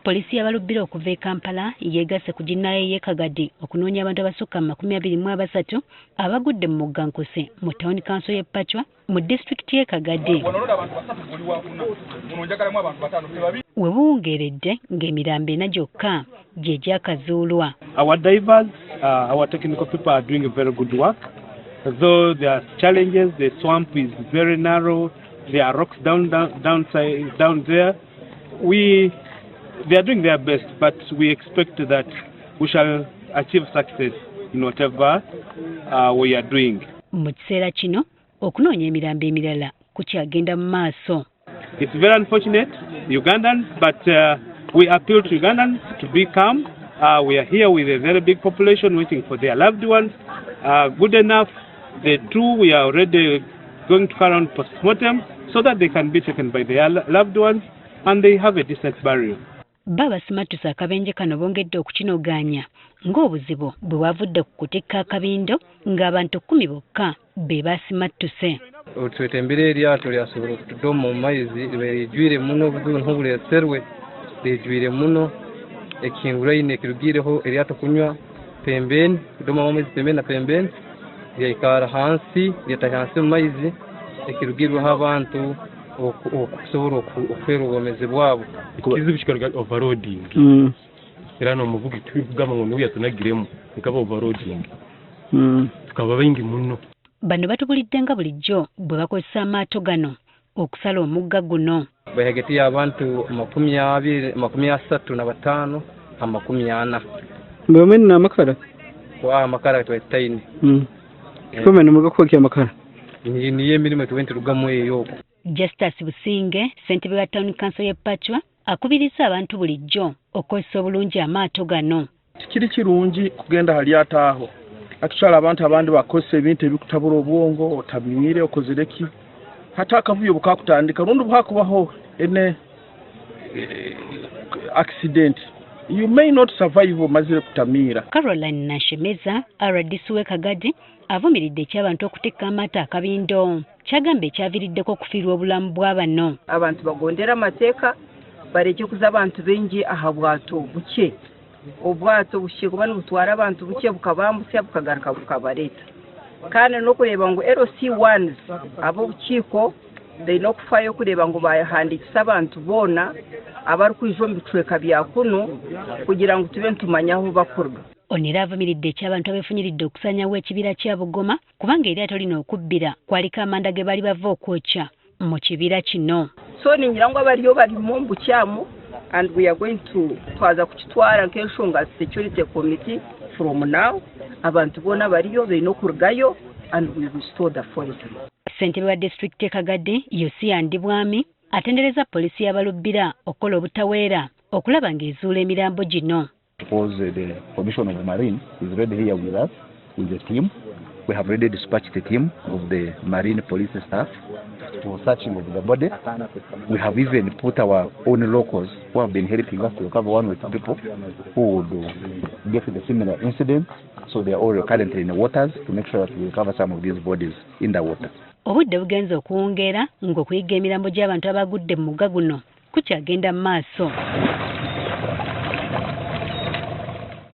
Polisi y'abalubbira okuva e Kampala yeegasse ku ginnayo y'e Kagadi okunoonya abantu abasukka 23 abagudde mu mugga Nkuse mu Town Council y'e Pachwa mu disitulikiti y'e Kagadi. We buwungeeredde ng'emirambo 4 gyokka gye gyakazuulwa. Our divers, our technical people are doing a very good work. Though there are challenges, the swamp is very narrow, there are rocks down there. They are doing their best, but we expect that we shall achieve success in whatever we are doing. Mu kiseera kino okunoonya emirambo emirala kukyagenda mu maaso. It's very unfortunate, Ugandans, but we appeal to Ugandans to be calm. We are here with a very big population waiting for their loved ones. Good enough, the two we are already going to carry on post-mortem so that they can be taken by their loved ones and they have a decent burial. Baba Simatusa akabenje kano bongedde okukinogaanya ng'obuzibu bwe bwavudde ku kutikka akabindo ng'abantu 10 bokka be basimattuse. Otwetembera eryato lyasobola okutudde mu maizi lyejwire muno obuzibu ntubuleeserwe lyejwire muno ekingula ine ekirugireho eryato kunywa pembeni kudoma mu maizi pembeni na pembeni lyaikara hansi lyataha hansi mu maizi ekirugirweho abantu okusobola okufera obwomezi bwabo. Ekizibu kikaluga overloading. Era n'omuvugi tubigamba ngo niwe yatunagiremu nkaba overloading. Tukaba bingi muno. Bano batubulidde nga bulijjo bwe bakozesa amaato gano okusala omugga guno. Hagati y'abantu 35 na 40. Mbamene na makara? Makara twetaine. Kome n'omuga kwakya makara? Niye emirimu tuwenterugamu eyo. Justice Businge, ssentebe wa Town Council y'e Pachwa, akubiriza abantu bulijjo okozesa obulungi amaato gano. Kiri kirungi kugenda hali ataaho. Atukyala abantu abandi bakozesa ebintu ebikutabula obwongo otamire okozereki. Hata akavuyo bukakutandika rundu bwakubaho ene accident. You may not survive omazire kutamira. Caroline Nashemeza, RDC w'e Kagadi, avumiridde eky'abantu okutikka amata akabindo. Kyagamba ekyaviiriddeko okufiirwa obulamu bw'abano. Abantu bagondera amateeka baleke kuza abantu bengi aha bwato buke. Obwato buke kuba nibutwara abantu buke bukabambusya bukagaruka bukabareeta. Kandi n'okureba ngu LC1 ab'obukiiko balina okufaayo kureba ngu bahandikisa abantu boona abari kwija omu bicweka bya kuno kugira ngu tube nitumanya ahu bakurwa. Onera avumiridde eky'abantu abeefunyiridde okusanyawo ekibira kya Bugoma kubanga eryato lino okubbira kwaliko amanda ge bali bava okwokya mu kibira kino. So ningira ngu abaliyo balimu mbukyamu and we are going to twaza kukitwara nk'enshonga security committee from now. Abantu boona baliyo balina okurugayo and we will restore the forest. Ssentebe wa district e Kagadi Yosia Ndibwami atendereza polisi y'abalubbira okukola obutaweera okulaba ng'ezuula emirambo gino. Because the Commission of Marine is ready here with us, with the team. We have already dispatched the team of the Marine Police staff for searching of the body. We have even put our own locals who have been helping us to recover 1 or 2 people who would get the similar incident. So they are all currently in the waters to make sure that we recover some of these bodies in the water. Obudde bugenza okuwungeera ng'okuyiga emirambo gy'abantu abagudde mu mugga guno kukyagenda mu maaso.